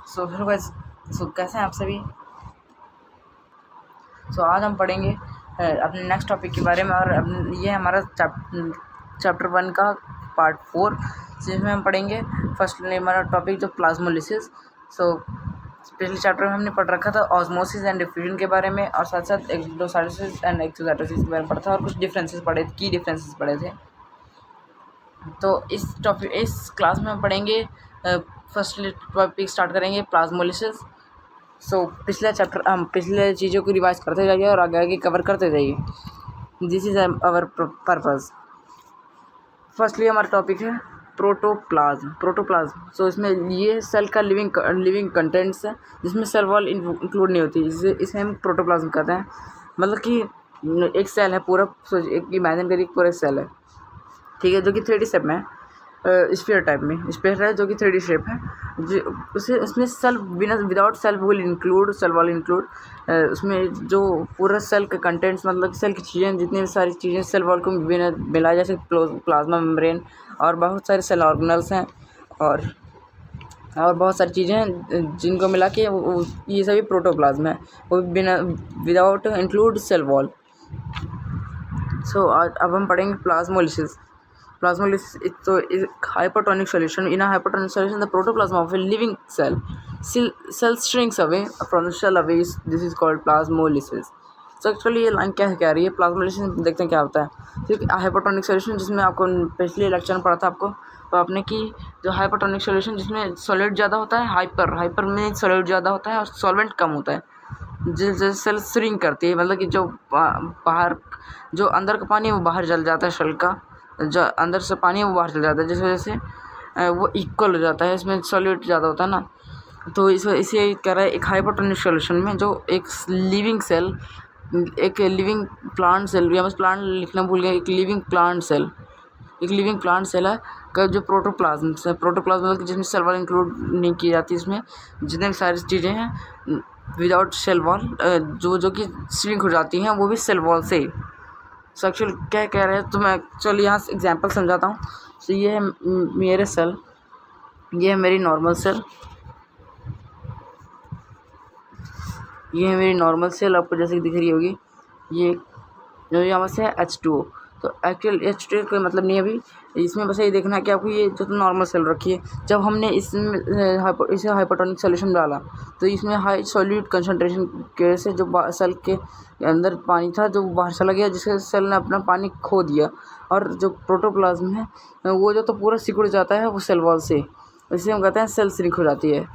So hello guys, सो कैसे हैं आप सभी। सो आज हम पढ़ेंगे अपने नेक्स्ट टॉपिक के बारे में। और ये हमारा चैप्टर 1 का पार्ट 4, जिसमें हम पढ़ेंगे फर्स्ट हमारा टॉपिक जो प्लाज्मोलिसिस। सो पिछले चैप्टर में हमने पढ़ रखा था ऑस्मोसिस एंड डिफ्यूजन के बारे में, और साथ साथ एक्सोसाइटोसिस एंड एक्सोसाइटोसिस के बारे में पढ़ा था, और कुछ डिफरेंसेस पढ़े थे। तो इस क्लास में हम पढ़ेंगे फर्स्ट टॉपिक स्टार्ट करेंगे प्लाज्मोलिसिस। सो पिछले चीज़ों को रिवाइज करते जाइए और आगे आगे कवर करते जाइए। This is our purpose. Firstly हमारा टॉपिक है प्रोटोप्लाज्म। सो इसमें ये सेल का लिविंग कंटेंट्स है, जिसमें सेल वॉल इंक्लूड नहीं होती, इसे हम प्रोटोप्लाज्म कहते हैं। मतलब कि एक सेल है पूरा, एक इमेजिन करिए पूरा सेल है, ठीक है, जो कि 3D शेप में है, स्फीयर टाइप में स्पेस है, जो कि 3D शेप है। जो उसमें cell without cell wall include उसमें जो पूरा सेल के कंटेंट्स, मतलब सेल की चीज़ें, जितनी भी सारी चीज़ें सेल वॉल को मिलाया, जैसे प्लाज्मा मेम्ब्रेन और बहुत सारे सेल ऑर्गेनल्स हैं, और बहुत सारी चीज़ें हैं जिनको मिला के ये सभी प्रोटोप्लाज्म है, वो बिना विदाउट इंक्लूड सेल वॉल। सो अब हम पढ़ेंगे plasmolysis. Plasmolysis is hypertonic solution. In a hypertonic solution, the protoplasm of a living cell shrinks away from the shell away. This is called plasmolysis. So actually ये line क्या कह रही है plasmolysis, देखते हैं क्या होता है। ठीक है, हाइपरटोनिक सॉल्यूशन, जिसमें आपको पिछले लेक्चर में पढ़ा था आपको, तो आपने कि जो हाइपरटोनिक सॉल्यूशन जिसमें सॉलिड ज़्यादा होता है, हाइपर में सॉलिड ज़्यादा होता है और सॉल्वेंट कम होता है। जैसे सेल श्रिंक करती है, मतलब कि जो बाहर जो अंदर का पानी है वो बाहर चल जाता है, सेल का जो अंदर से पानी है वो बाहर चल जाता है, जिस वजह से वो इक्वल हो जाता है, इसमें सॉल्यूट ज़्यादा होता है ना। तो इसे कह रहा है एक हाइपरटोनिक सॉल्यूशन में जो एक लिविंग प्लांट सेल, या बस प्लांट लिखना भूल गया, एक लिविंग प्लांट सेल है का जो प्रोटोप्लाज्म मतलब जिसमें सेल वॉल इंक्लूड नहीं की जाती, इसमें जितने भी सारी चीज़ें हैं विदाउट सेल वॉल जो कि श्रिंक हो जाती हैं, वो भी सेल वॉल से ही। सो एक्चुअल क्या कह रहे हैं, तो मैं चलो यहाँ से एग्जांपल समझाता हूँ। सो ये है मेरे सेल, ये है मेरी नॉर्मल सेल, ये है मेरी नॉर्मल सेल, आपको जैसे दिख रही होगी। ये जो यहाँ से है H2O। तो एक्चुअल H2O कोई मतलब नहीं है अभी, इसमें बस ये देखना है कि आपको ये जो नॉर्मल सेल रखी है, जब हमने इसे हाइपरटोनिक सॉल्यूशन डाला, तो इसमें हाई सॉल्यूट कंसनट्रेशन की वजह से जो सेल के अंदर पानी था जो बाहर चला गया, जिससे सेल ने अपना पानी खो दिया, और जो प्रोटोप्लाज्म है वो जो तो पूरा सिकुड़ जाता है वो सेल वॉल से, इसे हम कहते हैं सेल श्रिंक हो जाती है।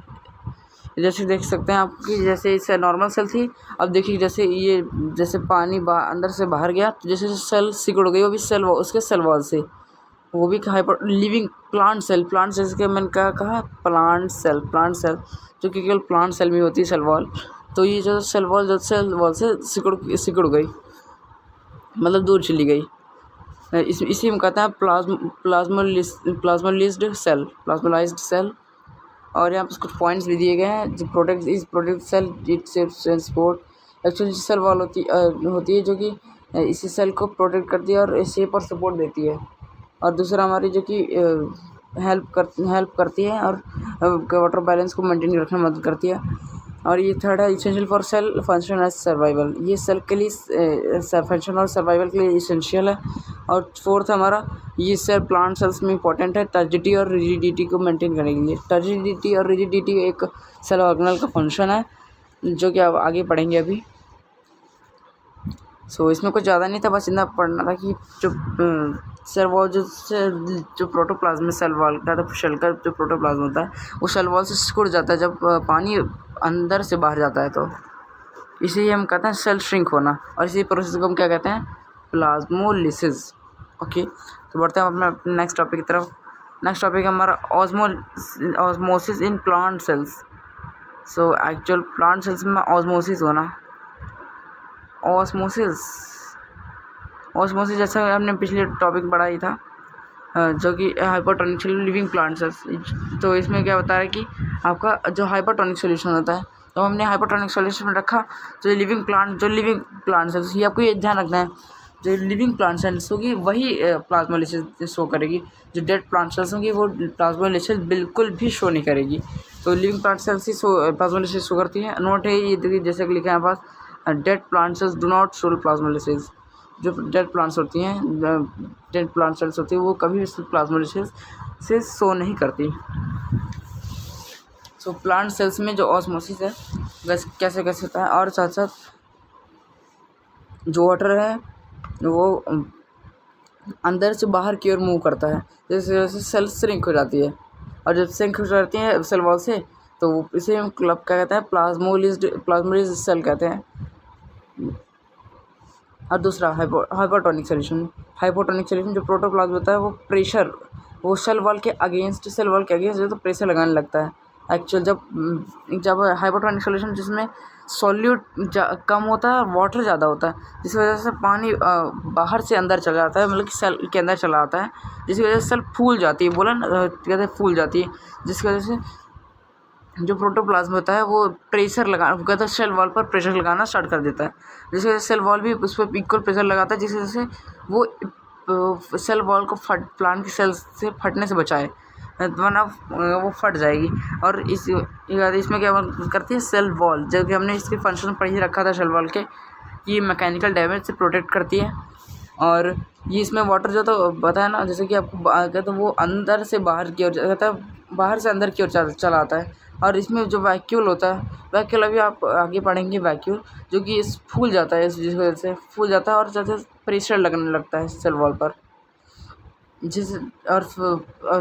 जैसे देख सकते हैं आपकी, जैसे इससे नॉर्मल सेल थी, अब देखिए जैसे पानी अंदर से बाहर गया, तो जैसे सेल सिकुड़ गई, वो भी उसके सेल वॉल से, वो भी हाइपर लिविंग प्लांट सेल के मैंने कहा प्लांट सेल जो कि केवल प्लांट सेल में होती है सेल वॉल। तो ये जो सेल वॉल से सिकुड़ गई, मतलब दूर चली गई, इसी हम कहते हैं प्लाज्मोलाइज्ड सेल। और यहाँ पर कुछ पॉइंट्स भी दिए गए हैं, जो protect cell it support. Actually cell wall होती है जो कि इसी सेल को प्रोटेक्ट करती है और शेप और सपोर्ट देती है। और दूसरा हमारी जो कि हेल्प करती है और वाटर बैलेंस को मेंटेन रखने में मदद करती है। और ये थर्ड है essential for cell function as survival, ये सेल के लिए फंक्शन और सर्वाइवल के लिए इसेंशियल है। और फोर्थ हमारा ये सेल प्लांट सेल्स में इंपॉर्टेंट है टर्जिडिटी और रिजिडिटी को मेंटेन करने के लिए। टर्जिडिटी और रिजिडिटी एक सेल ऑर्गेनल का फंक्शन है, जो कि आप आगे पढ़ेंगे अभी। सो इसमें कुछ ज़्यादा नहीं था, बस इतना पढ़ना था कि जो सेल वॉल जो प्रोटोप्लाज्म सेल वॉल का शेल का जो प्रोटोप्लाज्म होता है वो सेल वॉल से सिकुड़ जाता है जब पानी अंदर से बाहर जाता है, तो इसे हम कहते हैं सेल श्रिंक होना, और इसी प्रोसेस को हम क्या कहते हैं, प्लाज्मोलिसिस। ओके, तो बढ़ते हैं अपने नेक्स्ट टॉपिक की तरफ। नेक्स्ट टॉपिक हमारा osmosis in plant cells. So actual plant cells में ऑस्मोसिस होना, ऑस्मोसिस जैसा हमने पिछले टॉपिक पढ़ा ही था, जो कि हाइपरटोनिक लिविंग प्लांट सेल्स। तो इसमें क्या बता रहा है कि आपका जो हाइपरटोनिक सॉल्यूशन होता है, तो हमने हाइपरटोनिक सॉल्यूशन में रखा जो लिविंग प्लांट सेल्स, ये आपको ये ध्यान रखना है, जो लिविंग प्लांट सेल्स होगी वही प्लाज्मोलिसिस शो करेगी, जो डेड प्लांट सेल्स होंगी वो प्लाज्मोलिसिस बिल्कुल भी शो नहीं करेगी। तो लिविंग प्लांट सेल्स ही प्लाज्मोलाइसिस शो करती है। नोट है ये देखिए, जैसे कि लिखा है यहाँ पास, dead plant cells do not show plasmolysis. जो डेड प्लांट्स होती हैं, डेड प्लांट सेल्स होती है, वो कभी भी प्लाज्मोलाइसिस से शो नहीं करती। सो प्लांट सेल्स में जो ऑस्मोसिस है वैसे कैसे कैसे होता है, और साथ साथ जो वाटर है वो अंदर से बाहर की ओर मूव करता है, जैसे जैसे सेल श्रिंक हो जाती है, और जब श्रिंक हो जाती है सेल वॉल से, तो इसे हम क्या कहते हैं, प्लाज्मोलाइज्ड सेल कहते हैं। और दूसरा हाइपोटोनिक सोल्यूशन जो प्रोटोप्लाज्म होता है वो प्रेशर, वो सेल वॉल के अगेंस्ट जो तो प्रेशर लगाने लगता है। एक्चुअल जब हाइपोटोनिक सोल्यूशन जिसमें सॉल्यूट कम होता है, वाटर ज़्यादा होता है, जिस वजह से पानी बाहर से अंदर चला जाता है, मतलब कि सेल के अंदर चला आता है, जिसकी वजह से सेल फूल जाती है, बोला ना कहते हैं फूल जाती है, जिसकी वजह से जो प्रोटोप्लाज्म होता है वो प्रेशर कहता है सेल वॉल पर प्रेशर लगाना स्टार्ट कर देता है, जिस वजह से सेल वॉल भी उस पर इक्वल प्रेशर लगाता है, जिस वजह से वो सेल वॉल को प्लांट की सेल्स से फटने से बचाए, वरना वो फट जाएगी। और इसमें क्या करती है सेल वॉल, जब कि हमने इसके फंक्शन पढ़ ही रखा था सेल वॉल के, ये मैकेनिकल डैमेज से प्रोटेक्ट करती है। और ये इसमें वाटर जो तो बताया ना, जैसे कि आपको कहते तो वो अंदर से बाहर की ओर कहता है, बाहर से अंदर की ओर चला आता है। और इसमें जो वैक्यूल होता है, वैक्यूल अभी आप आगे पढ़ेंगे, वैक्यूल जो कि फूल जाता है, जिस वजह से फूल जाता है और जैसे प्रेशर लगने लगता है सेल वॉल पर, जिस और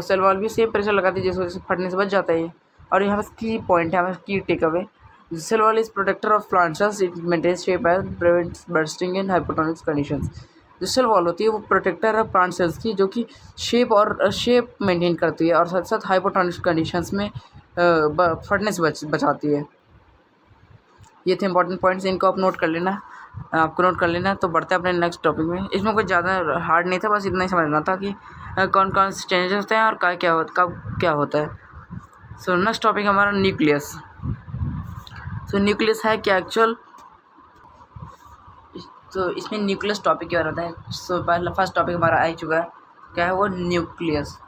सेल वॉल भी सेम प्रेशर लगाती है, जिस वजह से फटने से बच जाता है। और यहाँ पर की पॉइंट है, हमारा की take away, cell wall is protector of plant cells, it maintains shape and prevents bursting in hypotonic conditions. जो सेल वॉल होती है वो प्रोटेक्टर है प्लांट सेल्स की, जो कि शेप मेंटेन करती है और साथ साथ हाइपोटोनिक कंडीशंस में फटने से बचाती है। ये थे इंपॉर्टेंट पॉइंट्स, इनको आप नोट कर लेना, आपको नोट कर लेना। तो बढ़ते हैं अपने नेक्स्ट टॉपिक में। इसमें कुछ ज़्यादा हार्ड नहीं था, बस इतना ही समझना था कि कौन कौन से चेंजेस होते हैं और कब क्या होता है। सो नेक्स्ट टॉपिक हमारा न्यूक्लियस। सो न्यूक्लियस है क्या एक्चुअल, तो इसमें न्यूक्लियस टॉपिक क्या रहता है। सो पहला फर्स्ट टॉपिक हमारा आ चुका है, क्या है वो न्यूक्लियस।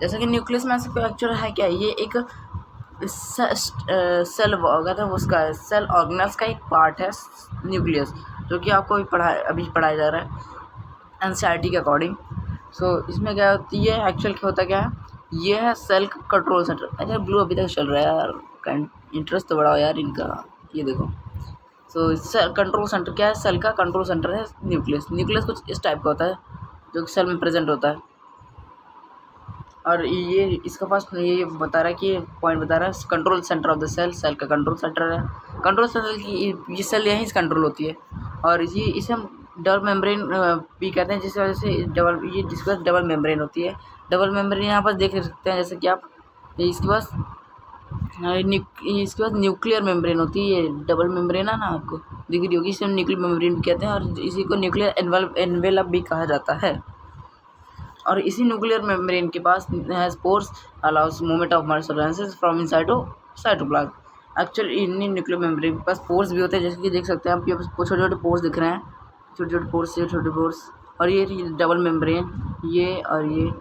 जैसे कि न्यूक्लियस में से एक्चुअल है क्या, ये एक सेल उसका सेल ऑर्गेनल्स का एक पार्ट है न्यूक्लियस, जो कि आपको अभी पढ़ाया जा रहा है एनसीईआरटी के अकॉर्डिंग। सो इसमें क्या होती है, एक्चुअल क्या होता क्या है, ये है सेल कंट्रोल सेंटर। अच्छा ब्लू अभी तक चल रहा है यार, इंटरेस्ट तो बड़ा हो यार इनका, ये देखो। सो सेल कंट्रोल सेंटर क्या है, सेल का कंट्रोल सेंटर है न्यूक्लियस कुछ इस टाइप का होता है, जो कि सेल में प्रेजेंट होता है। और ये इसका पास ये बता रहा है कि पॉइंट बता रहा है control centre of the cell का कंट्रोल सेंटर है। कंट्रोल सेंटर की ये सेल यहीं से कंट्रोल होती है, और इसे हम डबल मेम्ब्रेन भी कहते हैं, जिस वजह से डबल मेम्ब्रेन होती है। डबल मेम्ब्रेन यहाँ पर देख सकते हैं, जैसे कि आप इसके पास न्यूक्लियर मेम्ब्रेन होती है, ये डबल मेम्ब्रेन है ना, आपको दिख रही होगी, इसे हम न्यूक्लियर मेम्ब्रेन भी कहते हैं, और इसी को न्यूक्लियर एनवेलप भी कहा जाता है। और इसी न्यूक्लियर मेम्ब्रेन के पास spores allows movement of substances from inside cytoplasm. Actually in nuclear membrane के पास पोर्स भी होते हैं, जैसे कि देख सकते हैं आप, छोटे छोटे पोर्स दिख रहे हैं, छोटे पोर्स। और ये डबल मेम्ब्रेन, ये और ये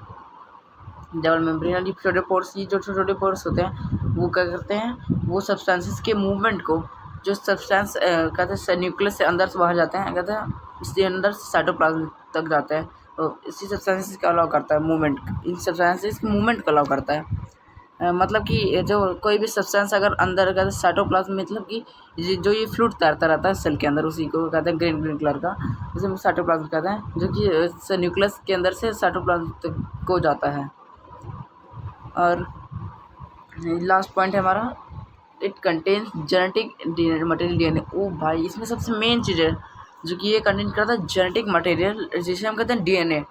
डबल मेम्ब्रेन और ये छोटे पोर्स, ये जो छोटे पोर्स होते हैं वो क्या करते हैं, वो सब्सटेंसेस के मूवमेंट को, जो सब्सटेंस कहते हैं न्यूक्लियस से अंदर से बाहर जाते हैं, कहते हैं इसके अंदर साइटोप्लाज्म तक जाते हैं, तो इसी सब्सटेंसेस का अलाउ करता है मूवमेंट, इन सब्सटेंसेस की मूवमेंट को अलाउ करता है। मतलब कि जो कोई भी सब्सटेंस अगर अंदर कहते हैं साइटोप्लाज्म, मतलब कि जो ये फ्लूइड तैरता रहता है सेल के अंदर, उसी को कहते हैं ग्रीन कलर का, जिसे साइटोप्लाज्म कहते हैं, जो कि न्यूक्लियस के अंदर से साइटोप्लाज्म तक को जाता है। और लास्ट पॉइंट है हमारा, it contains genetic material DNA. ओ भाई, इसमें सबसे मेन चीज़ है जो कि ये कंटेन करता है जेनेटिक मटेरियल, जिसे हम कहते हैं DNA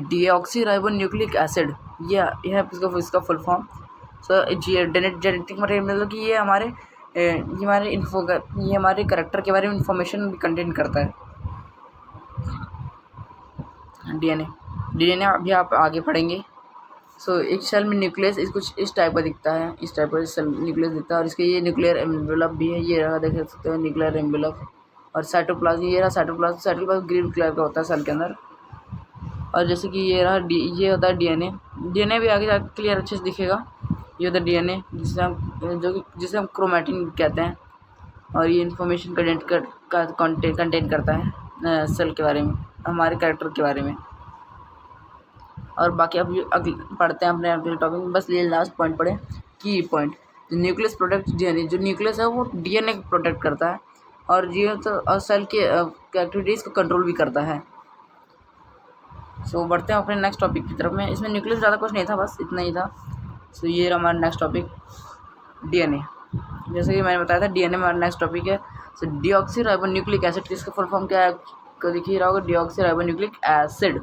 deoxy ribo nucleic acid, ये है इसका फुल फॉर्म। सो जेनेटिक मटेरियल मतलब कि ये हमारे करेक्टर के बारे में इंफॉर्मेशन भी कंटेन करता है डीएनए अभी आप आगे पढ़ेंगे। सो एक सेल में न्यूक्लियस कुछ इस टाइप का दिखता है, इस टाइप का सेल न्यूक्लियस दिखता है, और इसके ये न्यूक्लियर एनवेलप भी है, ये रहा देख सकते हो न्यूक्लियर एनवेलप। और साइटोप्लाज्म, ये रहा साइटोप्लाज्म ग्रीन कलर का होता है सेल के अंदर। और जैसे कि ये रहा ये होता है डीएनए भी आगे जाकर क्लियर अच्छे से दिखेगा। ये होता है डीएनए, जिसे हम क्रोमैटिन कहते हैं, और ये इन्फॉर्मेशन कंटेन करता है सेल के बारे में, हमारे कैरेक्टर के बारे में। और बाकी अब अगले पढ़ते हैं अपने अगले टॉपिक में। बस ये लास्ट पॉइंट पढ़े, की पॉइंट। न्यूक्लियस प्रोटेक्ट डीएनए, जो न्यूक्लियस है वो डीएनए को प्रोटेक्ट करता है, और ये तो सेल के एक्टिविटीज़ को कंट्रोल भी करता है। सो बढ़ते हैं अपने नेक्स्ट टॉपिक की तरफ में। इसमें न्यूक्लियस ज़्यादा कुछ नहीं था, बस इतना ही था। सो ये रहा हमारा नेक्स्ट टॉपिक, डीएनए। जैसे कि मैंने बताया था, डीएनए हमारा नेक्स्ट टॉपिक है। सो डीऑक्सी राइबोन्यूक्लिक एसिड, इसका फुल फॉर्म क्या है आपको दिख ही रहा होगा, डीऑक्सी राइबोन्यूक्लिक एसिड।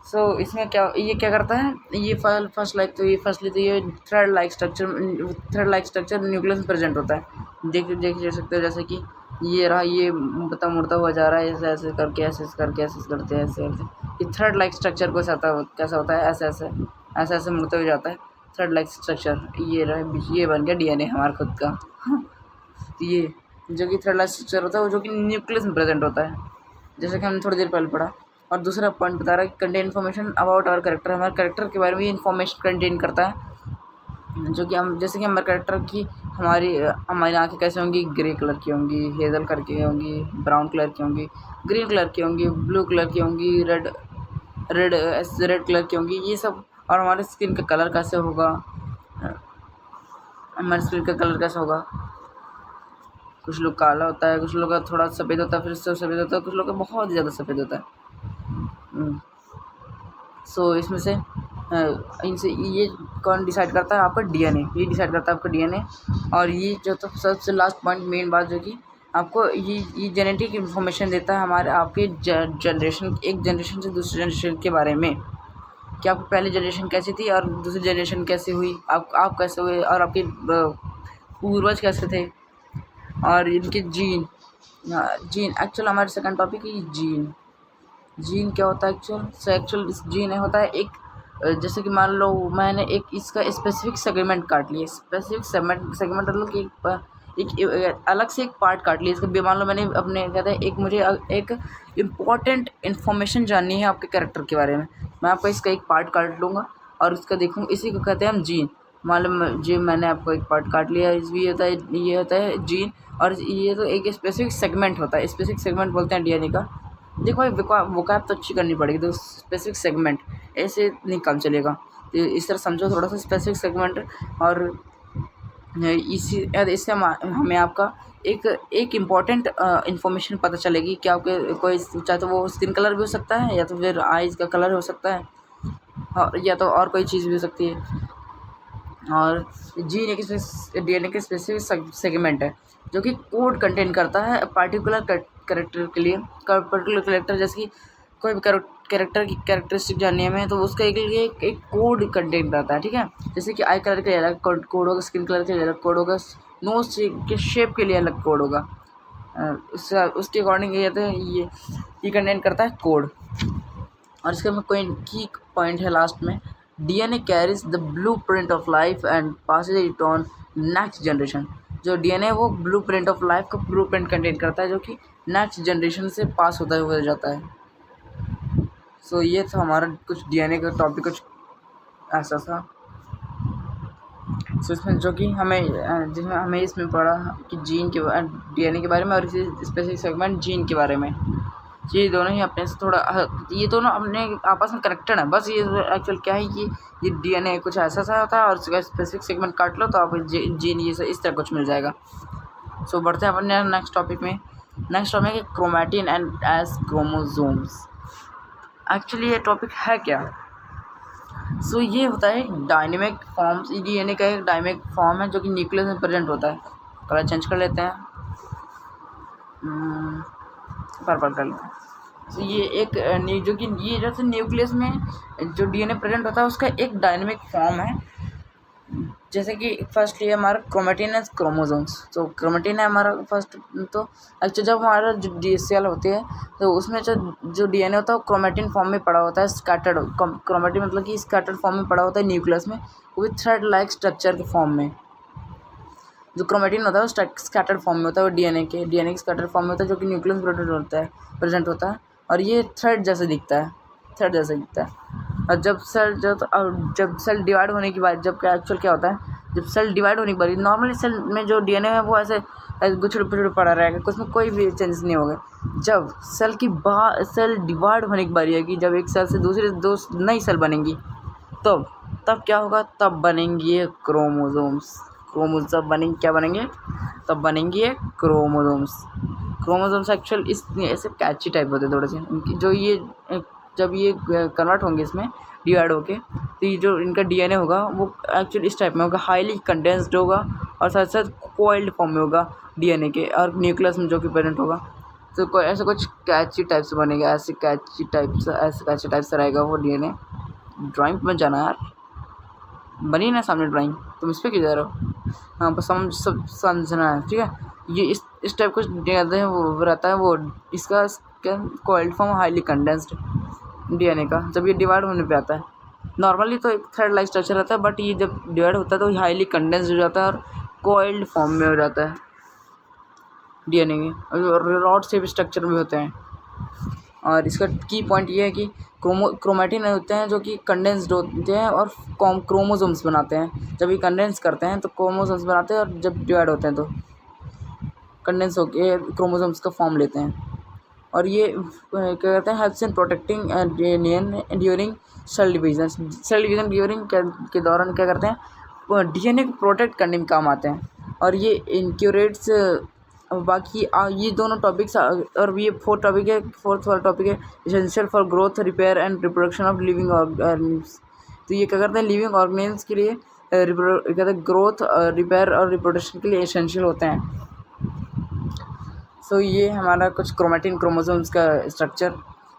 सो इसमें ये क्या करता है, ये फर्स्टली तो ये थ्रेड लाइक स्ट्रक्चर न्यूक्लियस में प्रेजेंट होता है। देख सकते हो, जैसे कि ये रहा, ये मुड़ता हुआ जा रहा है, ऐसे करके ऐसे ये थ्रेड लाइक स्ट्रक्चर को कैसा होता है, ऐसे मुड़ते हुए जाता है, थ्रेड लाइक स्ट्रक्चर। ये बन गया डीएनए हमारा खुद का। तो ये जो कि थ्रेड लाइक स्ट्रक्चर होता है, वो जो कि न्यूक्लियस में प्रेजेंट होता है, जैसे कि हमने थोड़ी देर पहले पढ़ा। और दूसरा पॉइंट बता रहा है कि contain information about our character, हमारे कैरेक्टर के बारे में इन्फॉर्मेशन कंटेन करता है, जो कि हम, जैसे कि हमारे कैरेक्टर की हमारी आँखें कैसे होंगी, ग्रे कलर की होंगी, हेज़ल कलर की होंगी, ब्राउन कलर की होंगी, ग्रीन कलर की होंगी, ब्लू कलर की होंगी, रेड कलर की होंगी, ये सब। और हमारे स्किन का कलर कैसे होगा, कुछ लोग काला होता है, कुछ लोग का थोड़ा सफ़ेद होता है, फिर से सफ़ेद होता है, कुछ लोग का बहुत ज़्यादा सफ़ेद होता है। सो इसमें से इनसे ये कौन डिसाइड करता है, आपका डीएनए, ये डिसाइड करता है आपका डीएनए। और ये जो तो सबसे लास्ट पॉइंट, मेन बात, जो कि आपको ये जेनेटिक इन्फॉर्मेशन देता है हमारे आपके एक जनरेशन से दूसरे जनरेशन के बारे में, कि आपकी पहली जनरेशन कैसी थी और दूसरी जनरेशन कैसे हुई, आप कैसे हुए, और आपके पूर्वज कैसे थे, और इनके जीन। एक्चुअल हमारे सेकंड टॉपिक है जीन क्या होता है एक्चुअल जीन होता है एक, जैसे कि मान लो मैंने एक इसका स्पेसिफिक सेगमेंट काट लिया, स्पेसिफिक सेगमेंट मतलब कि एक अलग से एक पार्ट काट लिया इसका। मान लो मैंने अपने कहते हैं मुझे एक इम्पॉर्टेंट इन्फॉर्मेशन जाननी है आपके कैरेक्टर के बारे में, मैं आपका इसका एक पार्ट काट लूँगा और उसका देखूँगा, इसी को कहते हैं हम जीन। मान लो जी मैंने आपको एक पार्ट काट लिया, ये होता है जीन, और ये तो एक स्पेसिफिक सेगमेंट होता है, स्पेसिफिक सेगमेंट बोलते हैं डीएनए का। देखो भाई वोकैब तो अच्छी करनी पड़ेगी, तो स्पेसिफिक सेगमेंट ऐसे नहीं काम चलेगा, तो इस तरह समझो थोड़ा सा स्पेसिफिक सेगमेंट। और इससे हमें आपका एक इम्पॉर्टेंट इन्फॉर्मेशन पता चलेगी कि आपके कोई, चाहे तो वो स्किन कलर भी हो सकता है, या तो फिर आइज़ का कलर हो सकता है, या तो और कोई चीज़ भी हो सकती है। और जीन एक डीएनए के स्पेसिफिक सेगमेंट है, जो कि कोड कंटेन करता है पार्टिकुलर कैरेक्टर के लिए, पर्टिकुलर कैरेक्टर, जैसे कि कोई भी कैरेक्टर की कैरेक्टरिस्टिक जाननी है हमें, तो उसका एक कोड कंटेन करता है, ठीक है। जैसे कि आई कलर के लिए अलग कोड होगा, स्किन कलर के लिए अलग कोड होगा, नोज के शेप के लिए अलग कोड होगा, उसके अकॉर्डिंग ये कंटेन करता है कोड। और इसका में कोई की पॉइंट है लास्ट में, DNA carries the blueprint of life and passes it on next generation. जो डीएनए वो ब्लूप्रिंट ऑफ लाइफ का ब्लूप्रिंट कंटेन करता है, जो कि नेक्स्ट जनरेशन से पास होता हुआ जाता है। सो ये था हमारा कुछ डीएनए का टॉपिक, कुछ ऐसा था। सो इसमें जो कि जिसमें हमें इसमें पढ़ा कि जीन के डीएनए के बारे में, और इसी स्पेसिफिक सेगमेंट जीन के बारे में। ये दोनों ही अपने से थोड़ा, ये दोनों अपने आपस में कनेक्टेड है, बस ये एक्चुअल क्या है कि ये डीएनए कुछ ऐसा होता है, और उसका स्पेसिफिक सेगमेंट काट लो तो आप जीन ये इस तरह कुछ मिल जाएगा। सो बढ़ते हैं अपने नेक्स्ट टॉपिक में। नेक्स्ट टॉपिक है chromatin and as chromosomes. Actually ये टॉपिक है क्या? सो ये होता है डायनेमिक फॉर्म्स, डीएनए का एक डायनेमिक फॉर्म है, जो कि न्यूक्लियस में प्रेजेंट होता है। कलर चेंज कर लेते हैं, पर्पल कर लेते हैं। तो ये एक जो कि ये जैसे न्यूक्लियस में जो डीएनए प्रेजेंट होता है, उसका एक डायनेमिक फॉर्म है। जैसे कि फर्स्ट ये हमारा क्रोमैटिन एंड क्रोमोसोम्स। तो क्रोमैटिन है हमारा फर्स्ट, तो एक्चुअली जब हमारा जो सेल होती है, तो उसमें जो डीएनए होता है वो क्रोमैटिन फॉर्म में पड़ा होता है, स्कैटर्ड। क्रोमैटिन मतलब कि स्कैटर्ड फॉर्म में पड़ा होता है न्यूक्लियस में, वो भी थ्रेड लाइक स्ट्रक्चर के फॉर्म में। जो क्रोमैटिन होता है वो स्कैटर्ड फॉर्म में होता है, वो डीएनए के स्कैटर्ड फॉर्म में होता है, जो कि न्यूक्लियस में प्रेजेंट होता है, और ये थ्रेड जैसे दिखता है, और जब सेल डिवाइड होने की बात, जब क्या एक्चुअल क्या होता है, जब सेल डिवाइड होने की बारी, नॉर्मली सेल में जो डीएनए है वो ऐसे गुछड़ पिछड़ पड़ा रहेगा, उसमें कोई भी चेंजेस नहीं होगा। जब सेल डिवाइड होने की बारी आएगी, जब एक सेल से दूसरे दो नई सेल बनेंगी, तब क्या होगा, तब बनेंगी क्रोमोसोम्स। क्रोमोसोम बनेंगे, क्या बनेंगे, तब बनेंगी ये क्रोमोसोम्स। क्रोमोसोम्स एक्चुअल इस ऐसे कैची टाइप होते हैं थोड़े से, इनकी जो ये जब ये कन्वर्ट होंगे इसमें डिवाइड होके, तो ये जो इनका डीएनए होगा वो एक्चुअल इस टाइप में होगा, हाईली कंडेंस्ड होगा और साथ साथ कोइल्ड फॉर्म में होगा डीएनए के, और न्यूक्लियस में जो कि प्रेजेंट होगा। तो कोई ऐसा कुछ कैची टाइप से बनेगा, ऐसे कैची टाइप से रहेगा वो डीएनए। ड्राइंग में जाना यार, बनी ना सामने ड्राइंग, तुम इस पर क्यों जा रहे हो? हाँ बस समझना है, ठीक है। ये इस टाइप कुछ ज़्यादा है वो रहता है, वो इसका क्या coiled form highly condensed DNA का, जब ये डिवाइड होने पे आता है। नॉर्मली तो एक थ्रेड लाइक स्ट्रक्चर रहता है, बट ये जब डिवाइड होता है तो हाईली कंडेंस्ड हो जाता है और कोइल्ड फॉर्म में हो जाता है डीएनए के, और रॉड शेप स्ट्रक्चर भी होते हैं। और इसका की पॉइंट ये है कि क्रोमैटिन होते हैं जो कि कंडेंस्ड होते हैं और क्रोमोसोम्स बनाते हैं। जब ये कंडेंस करते हैं तो क्रोमोसोम्स बनाते हैं, और जब डिवाइड होते हैं तो कंडेंस होकर क्रोमोसोम्स का फॉर्म लेते हैं। और ये क्या कहते हैं, helps in protecting during cell division. Cell division during के दौरान क्या करते हैं, डीएनए को प्रोटेक्ट करने में काम आते हैं। और ये इनक्यूरेट्स बाकी ये दोनों टॉपिक्स, और ये फोर्थ वाला टॉपिक है essential for growth, repair and reproduction of living organisms. तो ये क्या करते हैं, लिविंग ऑर्गेनिम्स के लिए कहते हैं ग्रोथ, रिपेयर और रिप्रोडक्शन के लिए एसेंशियल होते हैं। सो ये हमारा कुछ क्रोमैटिन क्रोमोसोम्स का स्ट्रक्चर,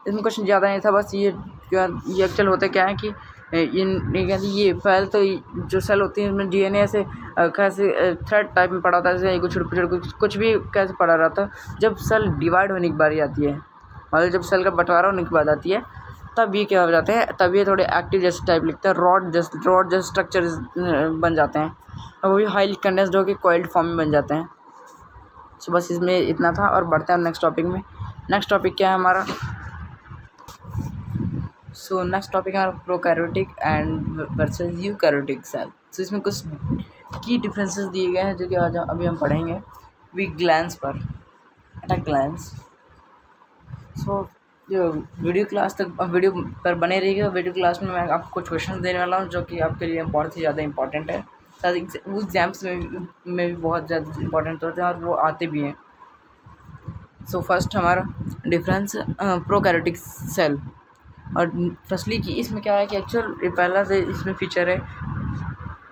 इसमें कुछ ज़्यादा नहीं था, बस ये एक्चुअल होता क्या है कि ये फैल तो जो सेल होती है इसमें डीएनए ऐसे कैसे थ्रेड टाइप में पड़ा होता है, जैसे कुछ कुछ भी कैसे पड़ा रहता है। जब सेल डिवाइड होने की बारी आती है, मतलब जब सेल का बंटवारा होने की बात आती है, तब ये क्या हो जाते हैं, तब ये थोड़े एक्टिव जैसे टाइप लिखते हैं, रॉड जैसे स्ट्रक्चर बन जाते हैं, और वो भी हाईली कंडेंस्ड होकर कोइल्ड फॉर्म में बन जाते हैं। सो बस इसमें इतना था, और बढ़ते हैं नेक्स्ट टॉपिक में। नेक्स्ट टॉपिक क्या है हमारा, सो नेक्स्ट टॉपिक है हमारा prokaryotic and versus eukaryotic cell. So इसमें कुछ की डिफरेंसेस दिए गए हैं जो कि आज अभी हम पढ़ेंगे वीक ग्लैंस पर, एट अ ग्लैंस। सो जो वीडियो क्लास तक वीडियो पर बने रहिएगा। वीडियो क्लास में मैं आपको कुछ क्वेश्चन देने वाला हूँ जो कि आपके लिए बहुत ही ज़्यादा इंपॉर्टेंट है, वो एग्जाम्स में भी बहुत ज़्यादा इंपॉर्टेंट होते हैं और वो आते भी हैं। सो फर्स्ट हमारा डिफरेंस प्रोकैरियोटिक सेल। और फर्स्टली कि इसमें क्या है कि एक्चुअल पहला से इसमें फीचर है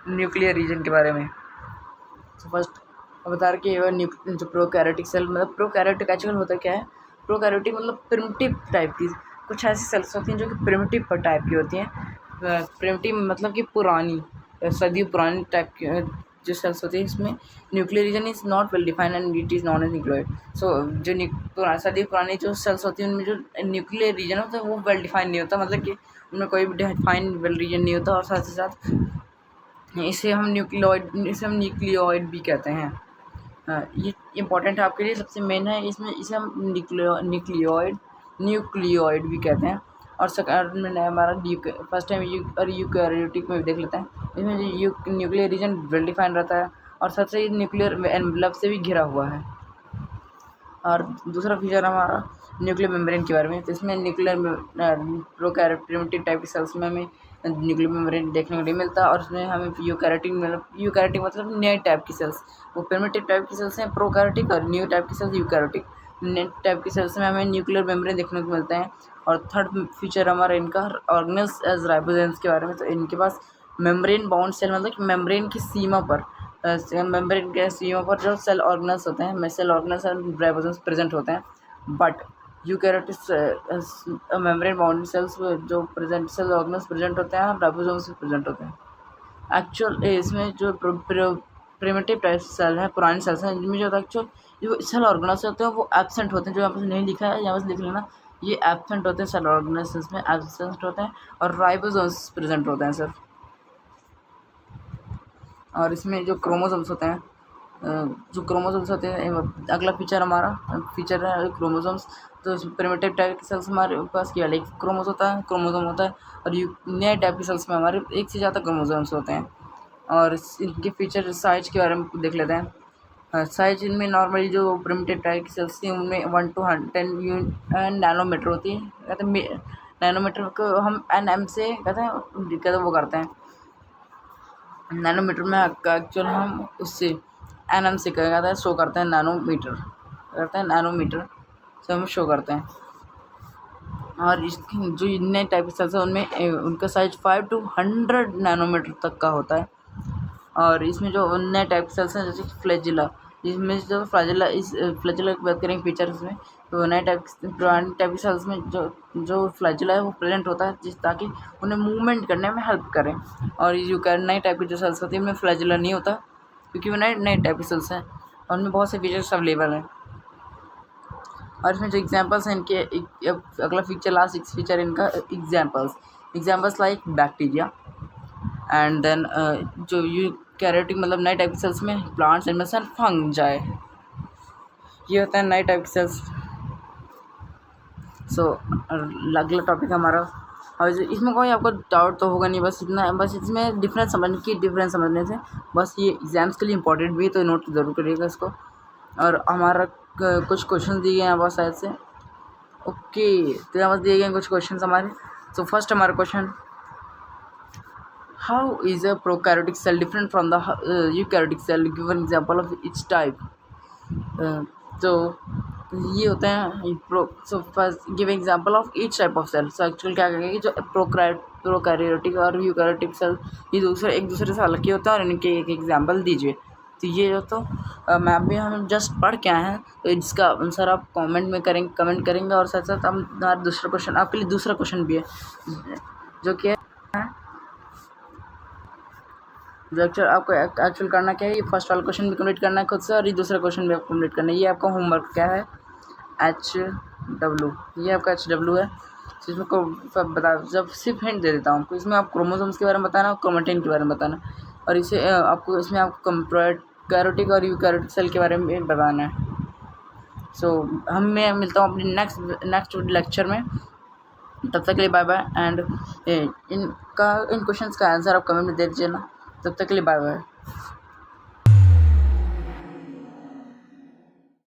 न्यूक्लियर रीजन के बारे में। तो फर्स्ट बता रहे कि जो प्रोकैरियोटिक सेल, मतलब प्रोकैरियोटिक एक्चुअल होता क्या है, प्रोकैरियोटिक मतलब प्रिमिटिव टाइप की कुछ ऐसी सेल्स होती हैं जो कि प्रिमिटिव टाइप की होती हैं। प्रिमिटिव मतलब कि पुरानी, सदियों पुरानी टाइप की जो सेल्स होती है। इसमें nuclear region is not well defined and it is known as nucleoid. So जो सदियों पुरानी जो सेल्स होती हैं उनमें जो न्यूक्लियर रीजन होता है वो वेल डिफाइंड नहीं होता, मतलब कि उनमें कोई भी डिफाइंड वेल रीजन नहीं होता। और साथ ही साथ इसे हम न्यूक्लियोइड भी कहते हैं। ये इम्पॉर्टेंट है आपके लिए, सबसे मेन है इसमें, इसे हम न्यूक्लियोइड भी कहते हैं। और सेकंड में हमारा फर्स्ट टाइम यूकैरियोटिक में भी देख लेते हैं। इसमें जो न्यूक्लियर रीजन वेल डिफाइंड रहता है और साथ से न्यूक्लियर एनवलप से भी घिरा हुआ है। और दूसरा फीचर हमारा न्यूक्लियर मेम्ब्रेन के बारे में। तो इसमें न्यूक्लियर प्रोकैरियोटिक टाइप की सेल्स में हमें न्यूक्लियर मेम्ब्रेन देखने को नहीं मिलता, और उसमें हमें यूकैरियोटिक मतलब नए टाइप की सेल्स, वो प्रिमिटिव टाइप की सेल्स हैं प्रोकैरियोटिक, और न्यू टाइप की सेल्स यूकैरियोटिक। नए टाइप की सेल्स में हमें न्यूक्लियर मेम्ब्रेन देखने को मिलते हैं। और थर्ड फीचर हमारा इनका ऑर्गेनेल्स एज राइबोसोम्स के बारे में। तो इनके पास मेम्ब्रेन बाउंड सेल, मतलब कि मेम्ब्रेन की सीमा पर मेम्ब्रेन के सीमा पर जो सेल ऑर्गेनल्स होते हैं, cell organelles and ribosomes present होते हैं। But eukaryotic membrane boundary cells जो प्रेजेंट सेल ऑर्गेनल्स प्रेजेंट होते हैं, राइबोसोम्स प्रेजेंट होते हैं। एक्चुअल इसमें जो प्रिमिटिव टाइप सेल है, पुरानी सेल्स हैं, इनमें जो होता है एक्चुअल जो सेल ऑर्गेनल्स होते हैं वो एब्सेंट होते हैं। जो यहाँ पर नहीं लिखा है यहाँ पर लिख लेना, ये एब्सेंट होते हैं, सेल ऑर्गेनल्स इसमें एब्सेंट होते हैं, और राइबोसोम्स प्रेजेंट होते हैं सर। और इसमें जो क्रोमोसोम्स होते हैं जो क्रोमोसोम्स होते हैं, अगला फीचर हमारा फीचर है क्रोमोसोम्स। तो प्रिमिटिव टाइप के सेल्स हमारे पास केवल एक क्रोमोसोम होता है और नए टाइप के सेल्स में हमारे एक से ज़्यादा क्रोमोसोम्स होते हैं। और इनके फीचर साइज के बारे में देख लेते हैं। साइज इनमें नॉर्मली जो प्रिमिटिव टाइप की सेल्स थी उनमें 1 to 10 नैनोमीटर होती है। कहते हैं नैनोमीटर को हम NM से कहते हैं वो करते हैं। नैनोमीटर में एक्चुअल हम उससे NM से क्या कहता है शो करते हैं, नैनोमीटर से हम शो करते हैं। और इसकी जो नए टाइप के सेल्स हैं उनमें उनका साइज 5 to 100 नैनोमीटर तक का होता है। और इसमें जो नए टाइप के सेल्स हैं जैसे फ्लैजिला, इसमें जो फ्लैजिला की बात करेंगे फीचर्स में, तो नए पुराने टाइप के सेल्स में जो फ्लैजिला है वो प्रेजेंट होता है ताकि उन्हें मूवमेंट करने में हेल्प करें। और ये जो नए टाइप के जो सेल्स होती है उनमें फ्लैजिला नहीं होता क्योंकि वो नए टाइप के सेल्स हैं और उनमें बहुत से फीचर्स अवेलेबल हैं। और इसमें जो एग्जांपल्स हैं इनके अगला फीचर लास्ट फीचर इनका examples like bacteria and then जो यूकैरियोटिक मतलब नए टाइप के सेल्स में प्लांट्स एनिमल्स एंड फंजाई, ये होता है नए टाइप के सेल्स। सो अगला टॉपिक हमारा, और इसमें कोई आपको डाउट तो होगा नहीं, बस इतना, बस इसमें डिफरेंस समझने से बस ये एग्ज़ाम्स के लिए इंपॉर्टेंट भी है, तो नोट ज़रूर करिएगा इसको। और हमारा कुछ क्वेश्चन दिए गए हैं बहुत शायद से, ओके, तो यहाँ पर दिए गए हैं कुछ क्वेश्चन हमारे। सो फर्स्ट हमारा question, how is a prokaryotic cell different from the eukaryotic cell, give an example of each type. तो ये होते हैं so first give example of each type of cell. So actual क्या करेंगे कि जो प्रोकैरियोटिक और यूकैरियोटिक सेल ये एक दूसरे से अलग ही होता है और इनके एक एग्जांपल दीजिए। तो ये जो तो मैम भी हम जस्ट पढ़ के आए हैं, तो इसका आंसर आप कमेंट करेंगे और साथ साथ हम दूसरा क्वेश्चन आपके लिए दूसरा क्वेश्चन भी है जो कि जो एक्चुअल आपको एक्चुअल करना क्या है, ये फर्स्ट वाला क्वेश्चन भी कंप्लीट करना है खुद से और ये दूसरा क्वेश्चन भी आपको कंप्लीट करना है। ये आपका होमवर्क क्या है, HW, ये आपका HW है। तो इसमें को बता जब सिर्फ हिंट दे देता हूँ आपको, इसमें आप क्रोमोसोम्स के बारे में बताना और क्रोमेटिन के बारे में बताना, और इसे आपको इसमें आपको प्रोकैरियोटिक और यूकैरियोटिक सेल के बारे में बताना है। सो मैं मिलता हूँ अपनी नेक्स्ट लेक्चर में, तब तक के लिए बाय बाय। एंड इन क्वेश्चंस का आंसर आप कमेंट में दे दीजिए ना, तब तक के लिए बाय बाय।